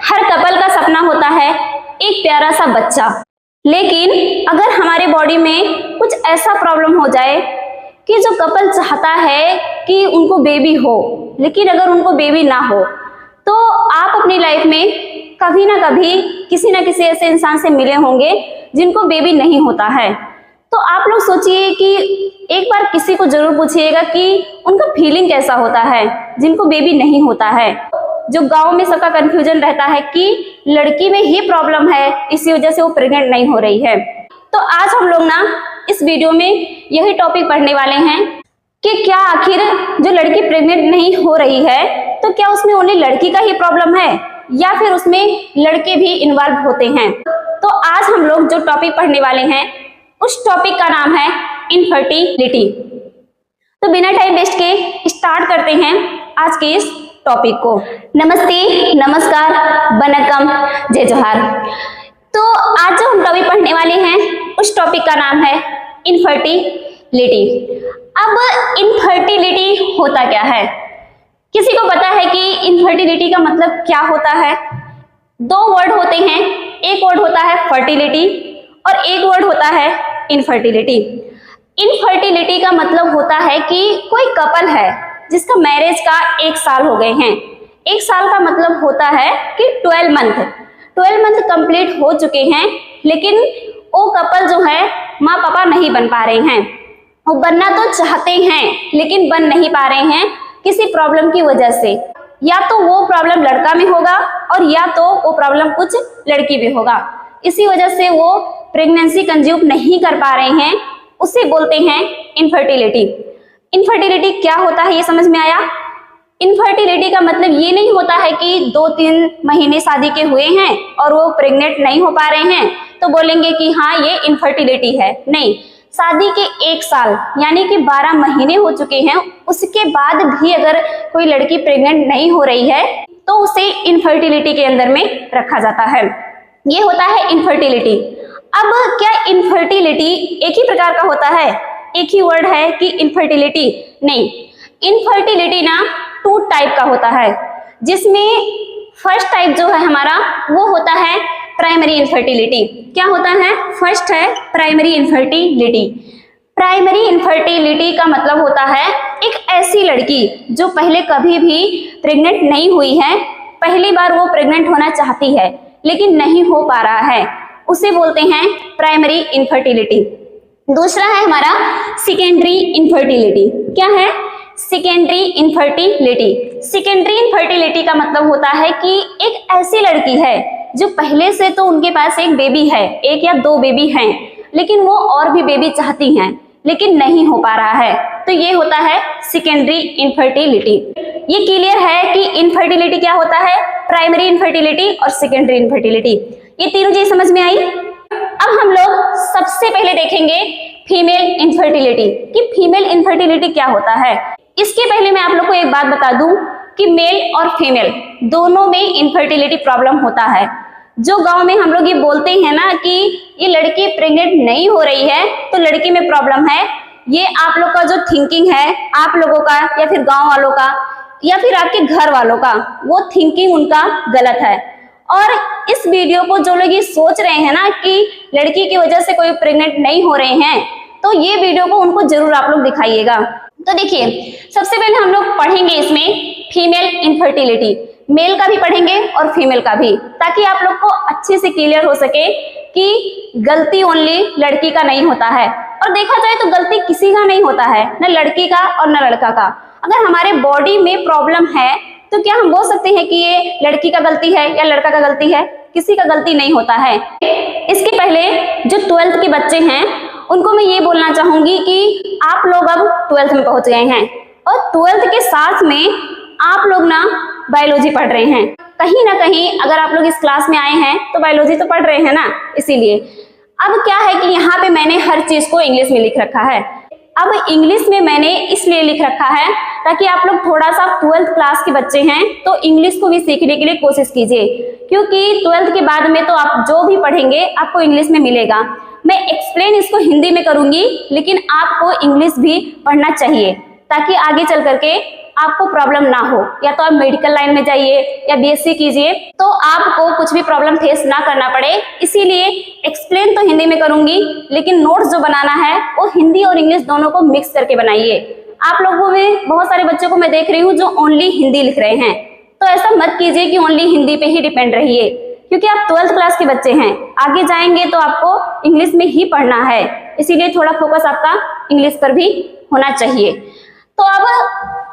हर couple का सपना होता है एक प्यारा सा बच्चा। लेकिन अगर हमारे बॉडी में कुछ ऐसा प्रॉब्लम हो जाए कि जो कपल चाहता है कि उनको बेबी हो, लेकिन अगर उनको बेबी ना हो, तो आप अपनी लाइफ में कभी ना कभी किसी ना किसी ऐसे इंसान से मिले होंगे जिनको बेबी नहीं होता है। तो आप लोग सोचिए कि एक बार किसी को जरूर पूछिएगा कि उनका फीलिंग कैसा होता है जिनको बेबी नहीं होता है। जो गांव में सबका कंफ्यूजन रहता है कि लड़की में ही प्रॉब्लम है, इसी वजह से वो प्रेग्नेंट नहीं हो रही है। तो आज हम लोग ना इस वीडियो में यही टॉपिक पढ़ने वाले हैं कि क्या आखिर जो लड़की प्रेग्नेंट नहीं हो रही है तो क्या उसमें ओनली लड़की का ही प्रॉब्लम है या फिर उसमें लड़के भी इन्वॉल्व होते हैं। तो आज हम लोग जो टॉपिक पढ़ने वाले हैं उस टॉपिक का नाम है इनफर्टिलिटी। तो बिना टाइम वेस्ट के स्टार्ट करते हैं आज के इस टॉपिक को। नमस्ते, नमस्कार, वनकम, जय जोहार। तो आज जो हम टॉपिक पढ़ने वाले हैं उस टॉपिक का नाम है इनफर्टिलिटी। अब इनफर्टिलिटी होता क्या है? किसी को पता है कि इनफर्टिलिटी का मतलब क्या होता है? दो वर्ड होते हैं, एक वर्ड होता है फर्टिलिटी और एक वर्ड होता है इनफर्टिलिटी। इनफर्टिलिटी का मतलब होता है कि कोई कपल है जिसका मैरिज का 1 साल हो गए हैं। 1 साल का मतलब होता है कि 12 मंथ कंप्लीट हो चुके हैं, लेकिन वो कपल जो है माँ पापा नहीं बन पा रहे हैं। वो बनना तो चाहते हैं लेकिन बन नहीं पा रहे हैं किसी प्रॉब्लम की वजह से। या तो वो प्रॉब्लम लड़का में होगा और या तो वो प्रॉब्लम कुछ लड़की में होगा। इसी वजह से वो प्रेगनेंसी कंज्यूम नहीं कर पा रहे हैं, उसे बोलते हैं इनफर्टिलिटी। इनफर्टिलिटी क्या होता है ये समझ में आया? इनफर्टिलिटी का मतलब ये नहीं होता है कि 2-3 महीने शादी के हुए हैं और वो प्रेग्नेंट नहीं हो पा रहे हैं तो बोलेंगे कि हाँ ये इनफर्टिलिटी है। नहीं, शादी के 1 साल यानी कि 12 महीने हो चुके हैं, उसके बाद भी अगर कोई लड़की प्रेग्नेंट नहीं हो रही है तो उसे इनफर्टिलिटी के अंदर में रखा जाता है। ये होता है इनफर्टिलिटी। अब क्या इनफर्टिलिटी एक ही प्रकार का होता है, एक ही वर्ड है कि इनफर्टिलिटी? नहीं, इनफर्टिलिटी ना 2 टाइप का होता है, जिसमें फर्स्ट टाइप जो है हमारा वो होता है प्राइमरी इनफर्टिलिटी। क्या होता है? फर्स्ट है प्राइमरी इनफर्टिलिटी। प्राइमरी इनफर्टिलिटी का मतलब होता है एक ऐसी लड़की जो पहले कभी भी प्रेग्नेंट नहीं हुई है, पहली बार वो प्रेग्नेंट होना चाहती है लेकिन नहीं हो पा रहा है, उसे बोलते हैं प्राइमरी इनफर्टिलिटी। दूसरा है हमारा सेकेंडरी इनफर्टिलिटी। क्या है? Secondary infertility. सेकेंडरी इनफर्टिलिटी का मतलब होता है कि एक ऐसी लड़की है जो पहले से तो उनके पास एक बेबी है, 1 या 2 बेबी हैं, लेकिन वो और भी बेबी चाहती हैं लेकिन नहीं हो पा रहा है, तो ये होता है सेकेंडरी इनफर्टिलिटी। ये क्लियर है कि इनफर्टिलिटी क्या होता है, प्राइमरी इनफर्टिलिटी और सेकेंडरी इनफर्टिलिटी। ये तीनों चीज समझ में आई? अब हम लोग सबसे पहले देखेंगे फीमेल इनफर्टिलिटी कि फीमेल इनफर्टिलिटी क्या होता है। इसके पहले मैं आप लोग को एक बात बता दूं कि मेल और फीमेल दोनों में इनफर्टिलिटी प्रॉब्लम होता है। जो गांव में हम लोग ये बोलते हैं ना कि ये लड़की प्रेग्नेंट नहीं हो रही है तो लड़की में प्रॉब्लम है, ये आप लोग का जो थिंकिंग है, आप लोगों का या फिर गांव वालों का या फिर आपके घर वालों का, वो थिंकिंग उनका गलत है। और इस वीडियो को जो लोग ये सोच रहे हैं ना कि लड़की की वजह से कोई प्रेग्नेंट नहीं हो रहे हैं, तो ये वीडियो को उनको जरूर आप लोग दिखाइएगा। तो देखिए, सबसे पहले हम लोग पढ़ेंगे इसमें फीमेल इनफर्टिलिटी, मेल का भी पढ़ेंगे और फीमेल का भी, ताकि आप लोग को अच्छे से क्लियर हो सके कि गलती ओनली लड़की का नहीं होता है। और देखा जाए तो गलती किसी का नहीं होता है, न लड़की का और न लड़का का। अगर हमारे बॉडी में प्रॉब्लम है तो क्या हम बोल सकते हैं कि ये लड़की का गलती है या लड़का का गलती है? किसी का गलती नहीं होता है। इसके पहले जो 12th के बच्चे हैं उनको मैं ये बोलना चाहूंगी कि आप लोग अब 12th में पहुंच गए हैं और 12th के साथ में आप लोग ना बायोलॉजी पढ़ रहे हैं। कहीं ना कहीं अगर आप लोग इस क्लास में आए हैं तो बायोलॉजी तो पढ़ रहे हैं ना, इसीलिए। अब क्या है कि यहाँ पे मैंने हर चीज को इंग्लिश में लिख रखा है। अब इंग्लिश में मैंने इसलिए लिख रखा है ताकि आप लोग थोड़ा सा 12th क्लास के बच्चे हैं तो इंग्लिश को भी सीखने के लिए कोशिश कीजिए, क्योंकि 12th के बाद में तो आप जो भी पढ़ेंगे आपको इंग्लिश में मिलेगा। मैं एक्सप्लेन इसको हिंदी में करूंगी, लेकिन आपको इंग्लिश भी पढ़ना चाहिए ताकि आगे चल करके आपको प्रॉब्लम ना हो, या तो आप मेडिकल लाइन में जाइए या बीएससी कीजिए, तो आपको कुछ भी प्रॉब्लम फेस ना करना पड़े। इसीलिए एक्सप्लेन तो हिंदी में करूंगी, लेकिन नोट्स जो बनाना है वो हिंदी और इंग्लिश दोनों को मिक्स करके बनाइए। आप लोगों में बहुत सारे बच्चों को मैं देख रही हूँ जो ओनली हिंदी लिख रहे हैं, तो ऐसा मत कीजिए कि ओनली हिंदी पे ही डिपेंड रहिए, क्योंकि आप 12th क्लास के बच्चे हैं, आगे जाएंगे तो आपको इंग्लिश में ही पढ़ना है, इसीलिए थोड़ा फोकस आपका इंग्लिश पर भी होना चाहिए। तो अब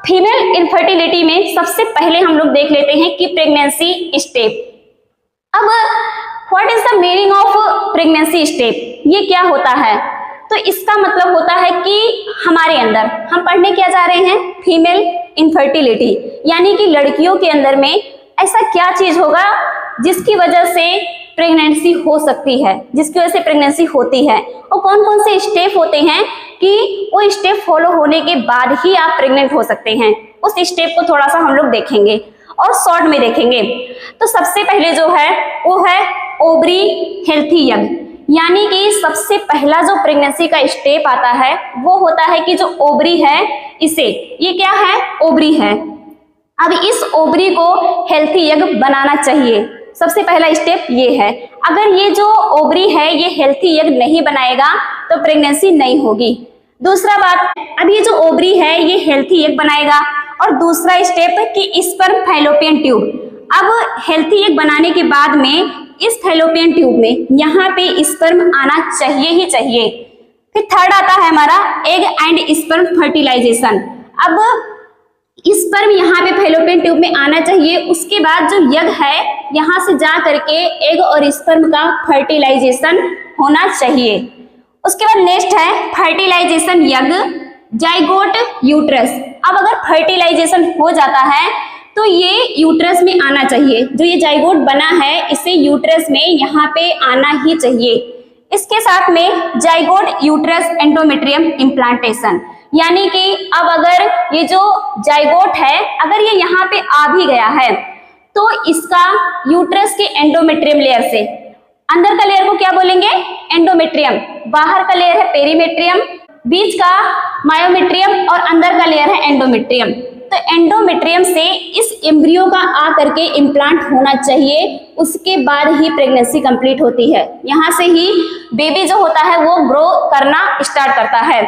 फीमेल इनफर्टिलिटी में सबसे पहले हम लोग देख लेते हैं कि प्रेगनेंसी स्टेप। अब what is the meaning of pregnancy step, ये क्या होता है? तो इसका मतलब होता है कि हमारे अंदर हम पढ़ने क्या जा रहे हैं, फीमेल इनफर्टिलिटी, यानी कि लड़कियों के अंदर में ऐसा क्या चीज होगा जिसकी वजह से प्रेगनेंसी हो सकती है, जिसकी वजह से प्रेगनेंसी होती है, और कौन कौन से स्टेप होते हैं कि वो स्टेप फॉलो होने के बाद ही आप प्रेग्नेंट हो सकते हैं। उस स्टेप को थोड़ा सा हम लोग देखेंगे और शॉर्ट में देखेंगे। तो सबसे पहले जो है वो है ओवरी हेल्थी यंग, यानी कि सबसे पहला जो प्रेगनेंसी का स्टेप आता है वो होता है कि जो ओवरी है, इसे, ये क्या है, ओवरी है। अब इस ओवरी को हेल्थी यंग बनाना चाहिए, सबसे पहला स्टेप ये है। अगर ये जो ओवरी है ये हेल्थी यंग नहीं बनाएगा तो प्रेगनेंसी नहीं होगी। दूसरा बात, अब ये जो ओवरी है ये हेल्थी एग बनाएगा, और दूसरा स्टेप कि स्पर्म फैलोपियन ट्यूब। अब हेल्थी एग बनाने के बाद में इस फैलोपियन ट्यूब में यहाँ पे स्पर्म आना चाहिए ही चाहिए। फिर थर्ड आता है हमारा एग एंड स्पर्म फर्टिलाइजेशन। अब स्पर्म यहाँ पे फैलोपियन ट्यूब में आना चाहिए, उसके बाद जो यग है यहाँ से जा करके एग और स्पर्म का फर्टिलाइजेशन होना चाहिए। उसके बाद नेक्स्ट है फर्टिलाइजेशन यग, जाइगोट, यूट्रस। अब अगर फर्टिलाइजेशन हो जाता है तो ये यूट्रस में आना चाहिए, जो ये जाइगोट बना है इसे यूट्रस में यहाँ पे आना ही चाहिए। इसके साथ में जाइगोट यूट्रस एंडोमेट्रियम इम्प्लांटेशन, यानी कि अब अगर ये जो जाइगोट है अगर ये यहाँ पे आ भी गया है तो इसका यूट्रस के एंडोमेट्रियम लेयर से, अंदर का लेयर को क्या बोलेंगे, एंडोमेट्रियम, बाहर का लेयर है पेरीमेट्रियम, बीच का मायोमेट्रियम और अंदर का लेयर है एंडोमेट्रियम। तो एंडोमेट्रियम से इस एम्ब्रियो का आ करके इम्प्लांट होना चाहिए, उसके बाद ही प्रेगनेंसी कंप्लीट होती है। यहाँ से ही बेबी जो होता है वो ग्रो करना स्टार्ट करता है।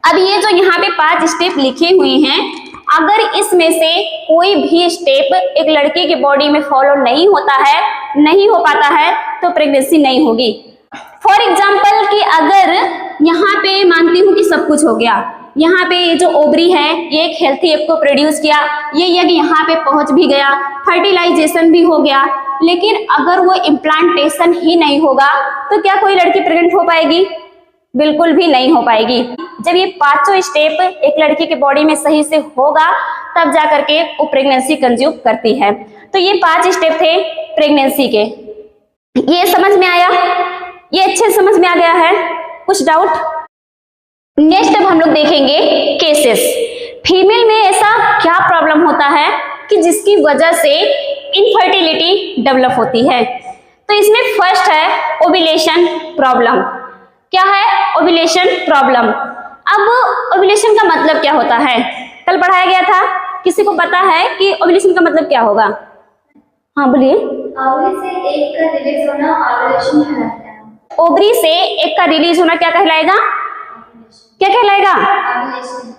अब ये जो यहाँ पे 5 स्टेप लिखे हुए हैं, अगर इसमें से कोई भी स्टेप एक लड़के के बॉडी में फॉलो नहीं होता है, नहीं हो पाता है, तो प्रेगनेंसी नहीं होगी। फॉर एग्जाम्पल कि अगर यहाँ पे मानती हूँ कि सब कुछ हो गया, यहाँ पे ये जो ओवरी है ये एक हेल्थी एग को प्रोड्यूस किया, ये यग यहाँ पे पहुंच भी गया, फर्टिलाइजेशन भी हो गया, लेकिन अगर वो इम्प्लांटेशन ही नहीं होगा तो क्या कोई लड़की प्रेग्नेंट हो पाएगी? बिल्कुल भी नहीं हो पाएगी। जब ये 5 स्टेप एक लड़की के बॉडी में सही से होगा तब जा करके वो प्रेगनेंसी कंज्यूम करती है। तो ये 5 स्टेप थे प्रेगनेंसी के। ये समझ में आया? ये अच्छे समझ में आ गया है? कुछ डाउट? नेक्स्ट अब हम लोग देखेंगे केसेस। फीमेल में ऐसा क्या प्रॉब्लम होता है कि जिसकी वजह से इनफर्टिलिटी डेवलप होती है? तो इसमें फर्स्ट है ओव्यूलेशन प्रॉब्लम। क्या है? Ovulation problem. अब ओव्यूलेशन का मतलब क्या होता है? कल पढ़ाया गया था, किसी को पता है कि ओव्यूलेशन का मतलब क्या होगा? हाँ बोलिए। ओवरी से एक का रिलीज होना ओव्यूलेशन कहलाता है। ओवरी से एक का रिलीज होना क्या कहलाएगा? क्या कहलाएगा?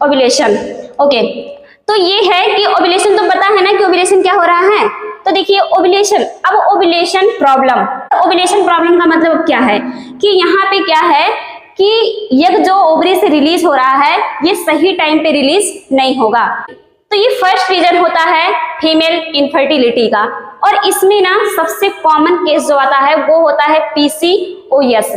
ओव्यूलेशन। ओके, तो ये है कि ओव्यूलेशन तो पता है ना कि ओव्यूलेशन क्या हो रहा है। तो देखिए ओव्यूलेशन, अब ओव्यूलेशन प्रॉब्लम, ओव्यूलेशन प्रॉब्लम का मतलब क्या है कि यहाँ पे क्या है कि यग जो ओवरी से रिलीज हो रहा है ये सही टाइम पे रिलीज नहीं होगा। तो ये फर्स्ट रीजन होता है फीमेल इनफर्टिलिटी का, और इसमें ना सबसे कॉमन केस जो आता है वो होता है पीसीओएस।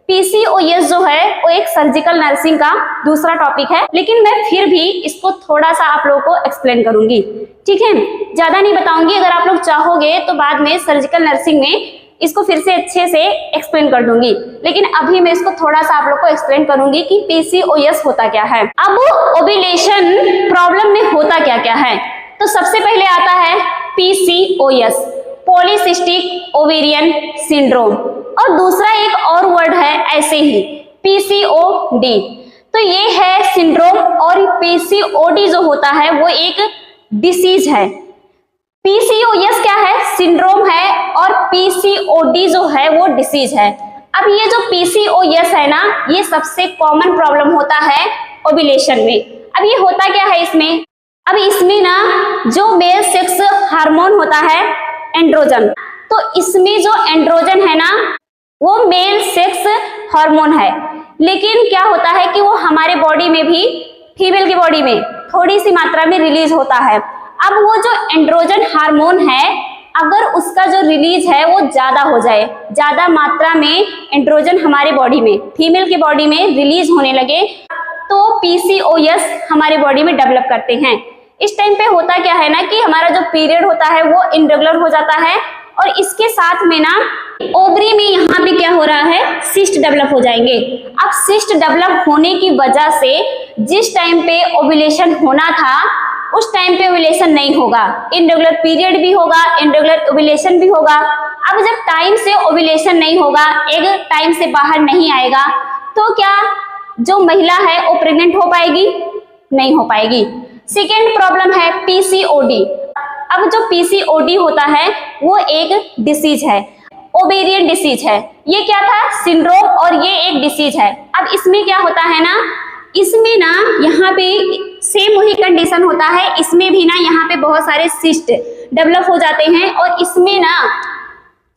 पीसीओएस जो है वो एक सर्जिकल नर्सिंग का दूसरा टॉपिक है, लेकिन मैं फिर भी इसको थोड़ा सा आप लोगों को एक्सप्लेन करूंगी, ठीक है? ज्यादा नहीं बताऊंगी, अगर आप लोग चाहोगे तो बाद में सर्जिकल नर्सिंग में इसको फिर से अच्छे से एक्सप्लेन कर दूंगी, लेकिन अभी मैं इसको थोड़ा सा आप लोग को एक्सप्लेन करूंगी कि पीसीओएस होता क्या है। अब ओव्यूलेशन प्रॉब्लम में होता क्या क्या है? तो सबसे पहले आता है पीसीओएस, पॉलीसिस्टिक ओवेरियन सिंड्रोम, और दूसरा एक और वर्ड है ऐसे ही पीसीओडी। तो ये है सिंड्रोम। और पीसीओडी जो होता है वो एक डिसीज है। पीसीओएस क्या है? सिंड्रोम है, और पीसीओडी जो है वो डिसीज है। अब ये जो पीसीओएस है ना, ये सबसे कॉमन प्रॉब्लम होता है ओव्यूलेशन में। अब ये होता क्या है इसमें? अब इसमें ना जो मेल सेक्स हार्मोन होता है एंड्रोजन, तो इसमें जो एंड्रोजन है ना वो मेल सेक्स हार्मोन है, लेकिन क्या होता है कि वो हमारे बॉडी में भी, फीमेल की बॉडी में थोड़ी सी मात्रा में रिलीज होता है। अब वो जो एंड्रोजन हार्मोन है, अगर उसका जो रिलीज है वो ज्यादा हो जाए, ज्यादा मात्रा में एंड्रोजन हमारे बॉडी में, फीमेल की बॉडी में रिलीज होने लगे, तो पीसीओएस हमारे बॉडी में डेवलप करते हैं। इस टाइम पे होता क्या है ना कि हमारा जो पीरियड होता है वो इरेगुलर हो जाता है, और इसके साथ में ना ओवरी में यहाँ पे क्या हो रहा है, सिस्ट डेवलप हो जाएंगे। अब सिस्ट डेवलप होने की वजह से जिस टाइम पे ओव्यूलेशन होना था उस टाइम पे ओव्यूलेशन नहीं होगा, इरेगुलर पीरियड भी होगा, इरेगुलर ओव्यूलेशन भी होगा। अब जब टाइम से ओव्यूलेशन नहीं होगा, एग टाइम से बाहर नहीं आएगा, तो क्या जो महिला है वो प्रेग्नेंट हो पाएगी? नहीं हो पाएगी। सेकेंड प्रॉब्लम है पीसीओडी। अब जो पीसीओडी होता है वो एक डिसीज है, ओवेरियन डिसीज है। ये क्या था? सिंड्रोम, और ये एक डिसीज है। अब इसमें क्या होता है ना, इसमें ना यहाँ पे सेम वही कंडीशन होता है, इसमें भी ना यहाँ पे बहुत सारे सिस्ट डेवलप हो जाते हैं, और इसमें ना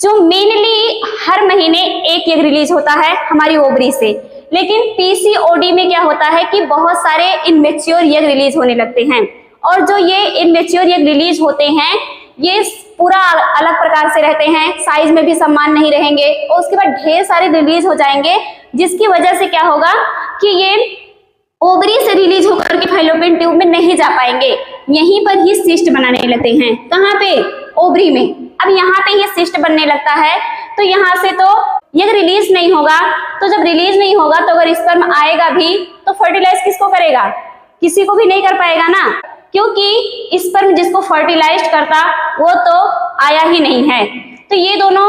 जो मेनली हर महीने एक एग रिलीज होता है हमारी ओवरी से, लेकिन पीसीओडी में क्या होता है कि बहुत सारे इनमेच्योर एग रिलीज होने लगते हैं, और जो ये इनमेच्योर एग रिलीज होते हैं ये पूरा अलग प्रकार से रहते हैं, साइज में भी समान नहीं रहेंगे, और उसके बाद ढेर सारे रिलीज हो जाएंगे, जिसकी वजह से क्या होगा कि ये ओवरी से रिलीज होकर के फैलोपियन ट्यूब में नहीं जा पाएंगे, यहीं पर ही सिस्ट बनाने लगते हैं। कहाँ पे? ओवरी में। अब यहाँ पे ये सिस्ट बनने लगता है, तो यहाँ से तो ये रिलीज नहीं होगा, तो जब रिलीज नहीं होगा तो अगर स्पर्म आएगा भी तो फर्टिलाइज किसको करेगा? किसी को भी नहीं कर पाएगा ना, क्योंकि स्पर्म जिसको फर्टिलाइज करता वो तो आया ही नहीं है। तो ये दोनों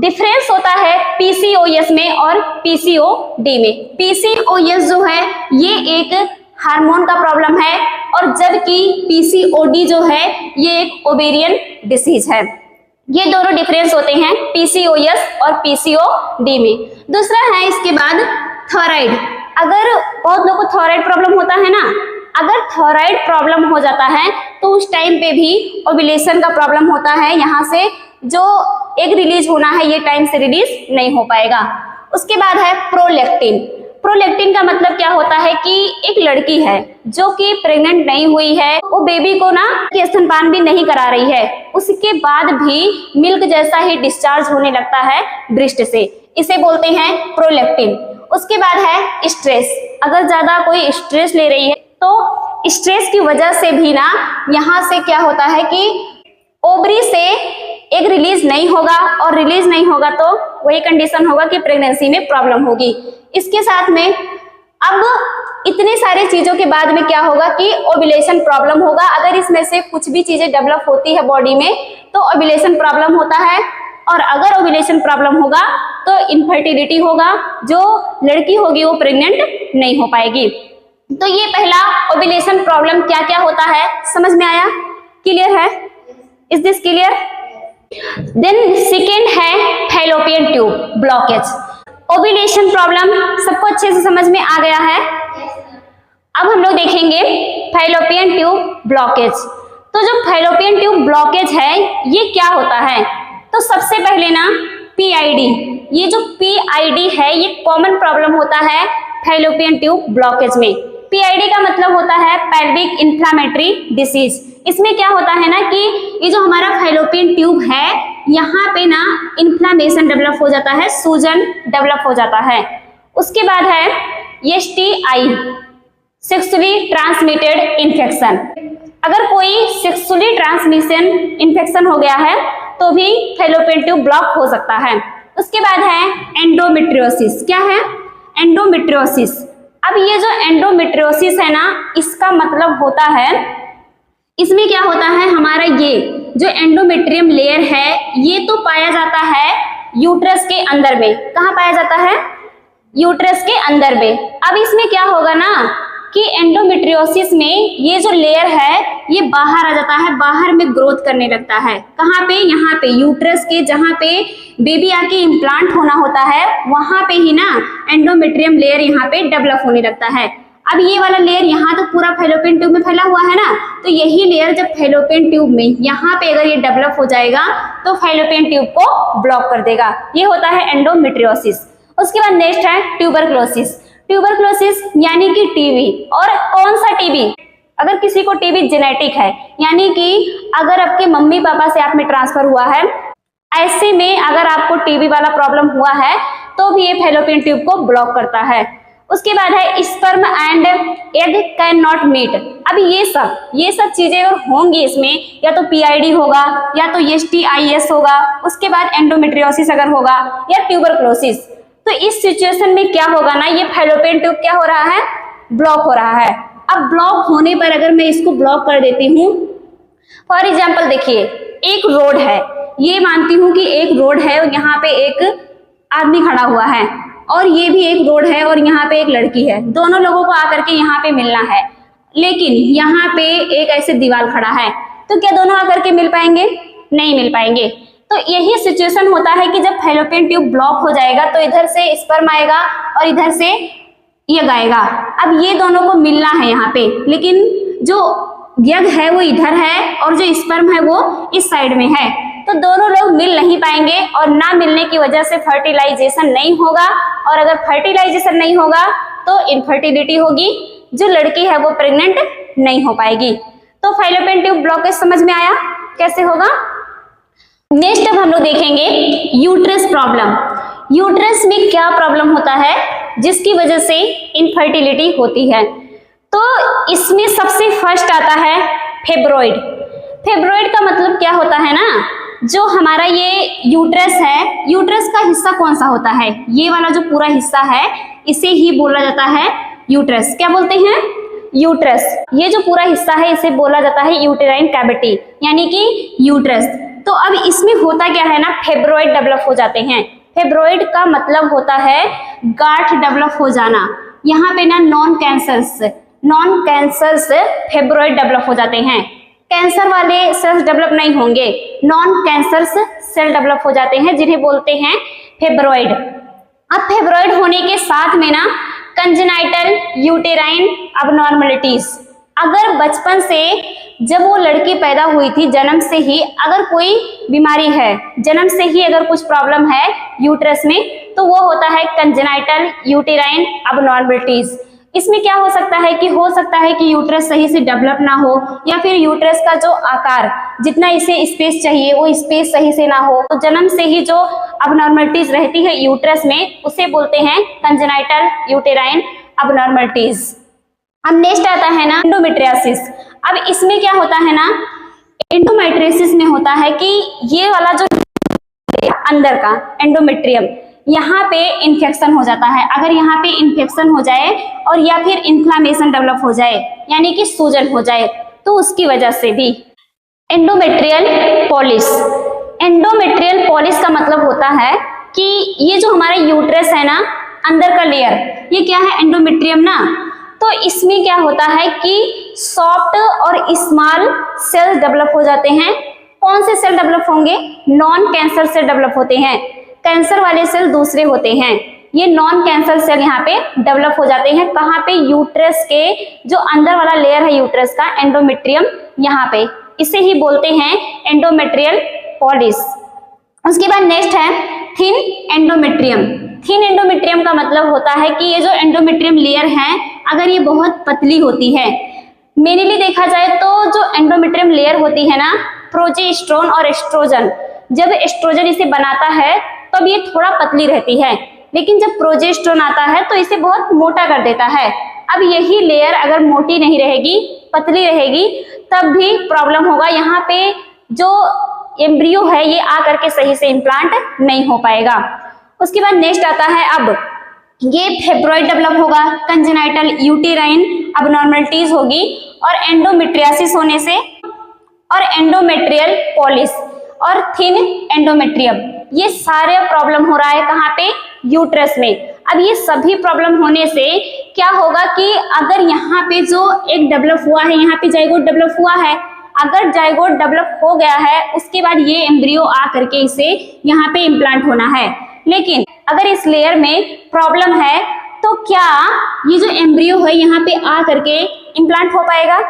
डिफरेंस होता है पीसीओएस में और पीसीओडी में। पीसीओएस जो है ये एक हार्मोन का प्रॉब्लम है, और जबकि पीसीओडी जो है ये एक ओवेरियन डिसीज है। ये दोनों डिफरेंस होते हैं पीसीओएस और पीसीओडी में। दूसरा है इसके बाद थायराइड। अगर बहुत लोगों को थायराइड प्रॉब्लम होता है ना, अगर थायराइड प्रॉब्लम हो जाता है तो उस टाइम पे भी ओव्यूलेशन का प्रॉब्लम होता है, यहाँ से जो एग रिलीज होना है ये टाइम से रिलीज नहीं हो पाएगा। उसके बाद है प्रोलैक्टिन। प्रोलैक्टिन का मतलब क्या होता है कि एक लड़की है जो कि प्रेग्नेंट नहीं हुई है, वो बेबी को ना स्तनपान भी नहीं करा रही है, उसके बाद भी मिल्क जैसा ही डिस्चार्ज होने लगता है ब्रेस्ट से, इसे बोलते हैं प्रोलैक्टिन। उसके बाद है स्ट्रेस। अगर ज्यादा कोई स्ट्रेस ले रही है तो स्ट्रेस की वजह से भी ना यहाँ से क्या होता है कि ओवरी से एग रिलीज नहीं होगा, और रिलीज नहीं होगा तो वही कंडीशन होगा कि प्रेगनेंसी में प्रॉब्लम होगी। इसके साथ में अब इतने सारे चीजों के बाद में क्या होगा कि ओव्यूलेशन प्रॉब्लम होगा। अगर इसमें से कुछ भी चीजें डेवलप होती है बॉडी में तो ओव्यूलेशन प्रॉब्लम होता है, और अगर ओव्यूलेशन प्रॉब्लम होगा तो इनफर्टिलिटी होगा, जो लड़की होगी वो प्रेग्नेंट नहीं हो पाएगी। तो ये पहला ओव्यूलेशन प्रॉब्लम क्या क्या होता है समझ में आया? क्लियर है? Is this clear? Then second है fallopian tube blockage. Ovulation problem सबको अच्छे से समझ में आ गया है। अब हम लोग देखेंगे फैलोपियन ट्यूब ब्लॉकेज। तो जो फैलोपियन ट्यूब ब्लॉकेज है ये क्या होता है? तो सबसे पहले ना पीआईडी, ये जो पीआईडी है ये कॉमन प्रॉब्लम होता है फैलोपियन ट्यूब ब्लॉकेज में। पीआईडी का मतलब होता है पेल्विक इन्फ्लामेटरी डिसीज। इसमें क्या होता है ना कि ये जो हमारा फैलोपियन ट्यूब है यहाँ पे ना इन्फ्लामेशन डेवलप हो जाता है, सूजन डेवलप हो जाता है। उसके बाद है एसटीआई, सेक्सुअली ट्रांसमिटेड इन्फेक्शन। अगर कोई सेक्सुअली ट्रांसमिशन इन्फेक्शन हो गया है तो भी फैलोपियन ट्यूब ब्लॉक हो सकता है। उसके बाद है एंडोमेट्रियोसिस। क्या है? एंडोमेट्रियोसिस। अब ये जो एंडोमेट्रियोसिस है ना इसका मतलब होता है, इसमें क्या होता है हमारा ये जो एंडोमेट्रियम लेयर है ये तो पाया जाता है यूट्रस के अंदर में। कहाँ पाया जाता है? यूट्रस के अंदर में। अब इसमें क्या होगा ना कि एंडोमेट्रियोसिस में ये जो लेयर है ये बाहर आ जाता है, बाहर में ग्रोथ करने लगता है। कहाँ पे? यहाँ पे यूट्रस के जहाँ पे बेबी आके इम्प्लांट होना होता है वहां पे ही ना एंडोमेट्रियम लेयर यहाँ पे डेवलप होने लगता है। अब ये वाला लेयर यहाँ तो पूरा फैलोपियन ट्यूब में फैला हुआ है ना, तो यही लेयर जब फैलोपियन ट्यूब में यहाँ पे अगर ये डेवलप हो जाएगा तो फैलोपियन ट्यूब को ब्लॉक कर देगा। ये होता है एंडोमेट्रियोसिस। उसके बाद नेक्स्ट है ट्यूबरक्लोसिस। ट्यूबरक्लोसिस यानी कि टीबी। और कौन सा टीबी? अगर किसी को टीबी जेनेटिक है, यानी कि अगर आपके मम्मी पापा से आप में ट्रांसफर हुआ है, ऐसे में अगर आपको टीबी वाला प्रॉब्लम हुआ है तो भी ये फैलोपियन ट्यूब को ब्लॉक करता है। उसके बाद है sperm and egg cannot meet मीट। अब ये सब चीजें अगर होंगी इसमें, या तो पीआईडी होगा या तो STIS होगा, उसके बाद एंडोमेट्रियोसिस अगर होगा या ट्यूबरक्लोसिस, तो इस सिचुएशन में क्या होगा ना, ये फैलोपियन ट्यूब क्या हो रहा है? ब्लॉक हो रहा है। अब ब्लॉक होने पर अगर मैं इसको ब्लॉक कर देती हूँ, फॉर एग्जाम्पल देखिए एक रोड है, ये मानती हूँ कि एक रोड है और यहाँ पे एक आदमी खड़ा हुआ है, और ये भी एक रोड है और यहाँ पे एक लड़की है। दोनों लोगों को आकर के यहाँ पे मिलना है, लेकिन यहाँ पे एक ऐसे दीवार खड़ा है, तो क्या दोनों आकर के मिल पाएंगे? नहीं मिल पाएंगे। तो यही सिचुएशन होता है कि जब फैलोपियन ट्यूब ब्लॉक हो जाएगा तो इधर से स्पर्म आएगा और इधर से एग आएगा। अब ये दोनों को मिलना है यहाँ पे, लेकिन जो एग है वो इधर है और जो स्पर्म है वो इस साइड में है, तो दोनों लोग मिल नहीं पाएंगे, और ना मिलने की वजह से फर्टिलाइजेशन नहीं होगा, और अगर फर्टिलाइजेशन नहीं होगा तो इनफर्टिलिटी होगी, जो लड़की है वो प्रेग्नेंट नहीं हो पाएगी। तो फैलोपियन ट्यूब ब्लॉकेज समझ में आया कैसे होगा? नेक्स्ट अब हम लोग देखेंगे यूट्रस प्रॉब्लम। यूट्रस में क्या प्रॉब्लम होता है जिसकी वजह से इनफर्टिलिटी होती है? तो इसमें सबसे फर्स्ट आता है फेब्रॉइड। फेब्रॉइड का मतलब क्या होता है ना, जो हमारा ये यूट्रस है, यूट्रस का हिस्सा कौन सा होता है? ये वाला जो पूरा हिस्सा है इसे ही बोला जाता है यूट्रस। क्या बोलते हैं? यूट्रस। ये जो पूरा हिस्सा है इसे बोला जाता है यूटेराइन कैविटी, यानी कि यूट्रस। तो अब इसमें होता क्या है ना, फेब्रॉइड डेवलप हो जाते हैं। फेब्रॉइड का मतलब होता है गांठ डेवलप हो जाना। यहाँ पे ना नॉन कैंसर्स फेब्रॉइड डेवलप हो जाते हैं। कैंसर वाले सेल्स डेवलप नहीं होंगे, नॉन कैंसर्स सेल डेवलप हो जाते हैं जिन्हें बोलते हैं फेब्रॉइड। अब फेब्रॉइड होने के साथ में ना कंजेनाइटल यूटेराइन अबनॉर्मलिटीज, अगर बचपन से जब वो लड़की पैदा हुई थी, जन्म से ही अगर कोई बीमारी है, जन्म से ही अगर कुछ प्रॉब्लम है यूट्रस में, तो वो होता है कंजेनाइटल यूटेराइन अबनॉर्मलिटीज। इसमें क्या हो सकता है कि यूट्रस सही से डेवलप ना हो, या फिर यूट्रस का जो आकार, जितना इसे स्पेस चाहिए वो स्पेस सही से ना हो, तो जन्म से ही जो अबनॉर्मलिटीज रहती है यूट्रस में उसे बोलते हैं कंजेनाइटल यूटेराइन अबनॉर्मलिटीज। अब नेक्स्ट आता है ना एंडोमेट्रियोसिस। अब इसमें क्या होता है ना, एंडोमेट्रियोसिस में होता है कि ये वाला जो अंदर का एंडोमेट्रियम, यहाँ पे इन्फेक्शन हो जाता है। अगर यहाँ पे इन्फेक्शन हो जाए और या फिर इन्फ्लामेशन डेवलप हो जाए, यानी कि सूजन हो जाए, तो उसकी वजह से भी एंडोमेट्रियल पॉलिस। एंडोमेट्रियल पॉलिस का मतलब होता है कि ये जो हमारा यूट्रस है ना, अंदर का लेयर, ये क्या है? एंडोमेट्रियम ना। तो इसमें क्या होता है कि सॉफ्ट और स्मॉल सेल डेवलप हो जाते हैं। कौन से सेल डेवलप होंगे? नॉन कैंसर सेल डेवलप होते हैं। कैंसर वाले सेल दूसरे होते हैं, ये नॉन कैंसर सेल यहाँ पे डेवलप हो जाते हैं। कहाँ पे? यूट्रस के जो अंदर वाला लेयर है यूट्रस का, एंडोमेट्रियम, यहाँ पे, इसे ही बोलते हैं एंडोमेट्रियल पॉलिस। उसके बाद नेक्स्ट है थिन एंडोमेट्रियम। थिन एंडोमेट्रियम का मतलब होता है कि ये जो एंडोमेट्रियम लेयर है, अगर ये बहुत पतली होती है, मेनली देखा जाए तो जो एंडोमेट्रियम लेयर होती है ना, प्रोजेस्टेरोन और एस्ट्रोजन, जब एस्ट्रोजन इसे बनाता है तब ये थोड़ा पतली रहती है, लेकिन जब प्रोजेस्टेरोन आता है तो इसे बहुत मोटा कर देता है। अब यही लेयर अगर मोटी नहीं रहेगी, पतली रहेगी, तब भी प्रॉब्लम होगा। यहाँ पे जो एम्ब्रियो है ये आकर के सही से इम्प्लांट नहीं हो पाएगा। उसके बाद नेक्स्ट आता है, अब ये फेब्रॉइड डेवलप होगा, कंजेनाइटल यूटेराइन अबनॉर्मलिटीज होगी, और एंडोमेट्रियोसिस होने से, और एंडोमेट्रियल पॉलिस और थिन एंडोमेट्रियम, ये सारे प्रॉब्लम हो रहा है कहाँ पे? यूट्रस में। अब ये सभी प्रॉब्लम होने से क्या होगा कि अगर यहाँ पे जो एक डेवलप हुआ है, यहाँ पे जाइगोट डेवलप हुआ है, अगर जाइगोट डेवलप हो गया है उसके बाद ये एम्ब्रियो आ करके इसे यहाँ पे इम्प्लांट होना है। लेकिन अगर इस लेयर में प्रॉब्लम है तो क्या ये जो एम्ब्रियो है यहाँ पे आ करके इम्प्लांट हो पाएगा?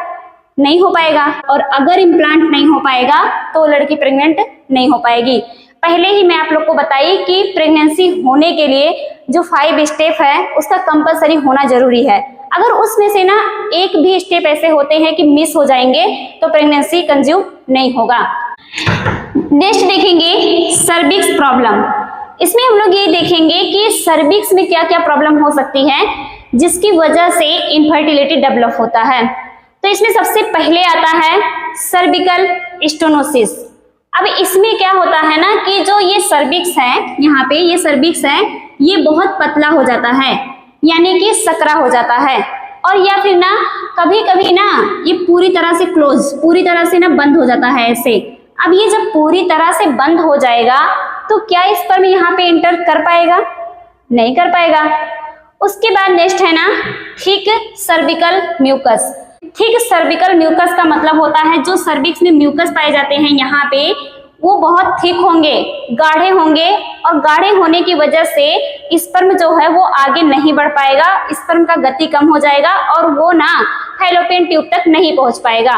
नहीं हो पाएगा। और अगर इम्प्लांट नहीं हो पाएगा तो लड़की प्रेग्नेंट नहीं हो पाएगी। पहले ही मैं आप लोग को बताई कि प्रेगनेंसी होने के लिए जो 5 स्टेप है उसका कंपलसरी होना जरूरी है। अगर उसमें से ना एक भी स्टेप ऐसे होते हैं कि मिस हो जाएंगे तो प्रेगनेंसी कंज्यूम नहीं होगा। नेक्स्ट देखेंगे सर्विक्स प्रॉब्लम। इसमें हम लोग ये देखेंगे कि सर्विक्स में क्या क्या प्रॉब्लम हो सकती है जिसकी वजह से इनफर्टिलिटी डेवलप होता है। तो इसमें सबसे पहले आता है सर्विकल स्टेनोसिस। अब इसमें क्या होता है ना कि जो ये सर्विक्स है, यहाँ पे ये सर्विक्स है, ये बहुत पतला हो जाता है, यानी कि सकरा हो जाता है। और या फिर ना कभी कभी ना ये पूरी तरह से क्लोज, पूरी तरह से ना बंद हो जाता है ऐसे। अब ये जब पूरी तरह से बंद हो जाएगा तो क्या स्पर्म यहाँ पे एंटर कर पाएगा? नहीं कर पाएगा। उसके बाद नेक्स्ट है ना thick cervical mucus. Thick cervical mucus का मतलब होता है जो सर्विक्स में म्यूकस पाए जाते हैं यहाँ पे वो बहुत थिक होंगे, गाढ़े होंगे, और गाढ़े होने की वजह से स्पर्म जो है वो आगे नहीं बढ़ पाएगा, स्पर्म का गति कम हो जाएगा और वो ना फैलोपियन ट्यूब तक नहीं पहुंच पाएगा।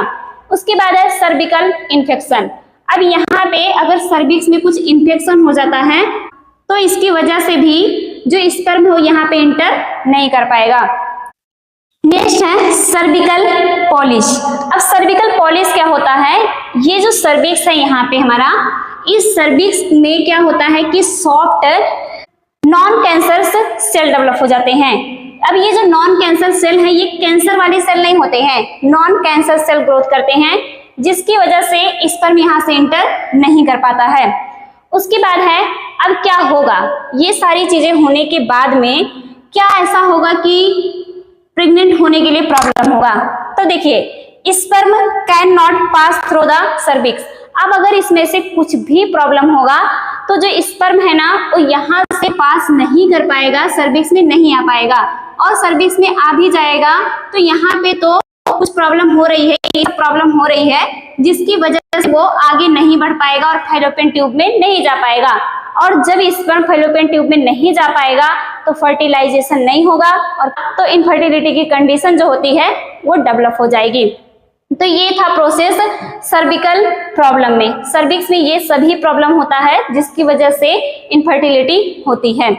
उसके बाद है सर्विकल इन्फेक्शन। अब यहाँ पे अगर सर्विक्स में कुछ इन्फेक्शन हो जाता है तो इसकी वजह से भी जो स्पर्म हो यहाँ पे एंटर नहीं कर पाएगा। नेक्स्ट है सर्विकल पॉलिश। अब सर्विकल पॉलिश क्या होता है? ये जो सर्विक्स है यहाँ पे हमारा, इस सर्विक्स में क्या होता है कि soft non cancer cell develop हो जाते हैं। अब ये जो नॉन कैंसर सेल है ये कैंसर वाले सेल नहीं होते हैं, नॉन कैंसर सेल ग्रोथ करते हैं, जिसकी वजह से स्पर्म यहाँ से एंटर नहीं कर पाता है। उसके बाद है अब क्या होगा, ये सारी चीजें होने के बाद में क्या ऐसा होगा कि प्रेग्नेंट होने के लिए प्रॉब्लम होगा? तो देखिए sperm can not pass through the cervix. अब अगर इसमें से कुछ भी प्रॉब्लम होगा तो जो स्पर्म है ना वो यहाँ से पास नहीं कर पाएगा, सर्विक्स में नहीं आ पाएगा, और सर्विक्स में आ भी जाएगा तो यहाँ पे तो कुछ प्रॉब्लम हो रही है, ये प्रॉब्लम हो रही है जिसकी वजह से वो आगे नहीं बढ़ पाएगा और फैलोपियन ट्यूब में नहीं जा पाएगा। और जब स्पर्म फैलोपियन ट्यूब में नहीं जा पाएगा तो फर्टिलाइजेशन नहीं होगा और तो इनफर्टिलिटी की कंडीशन जो होती है वो डेवलप हो जाएगी। तो ये था प्रोसेस सर्विकल प्रॉब्लम में। सर्विक्स में ये सभी प्रॉब्लम होता है जिसकी वजह से इनफर्टिलिटी होती है।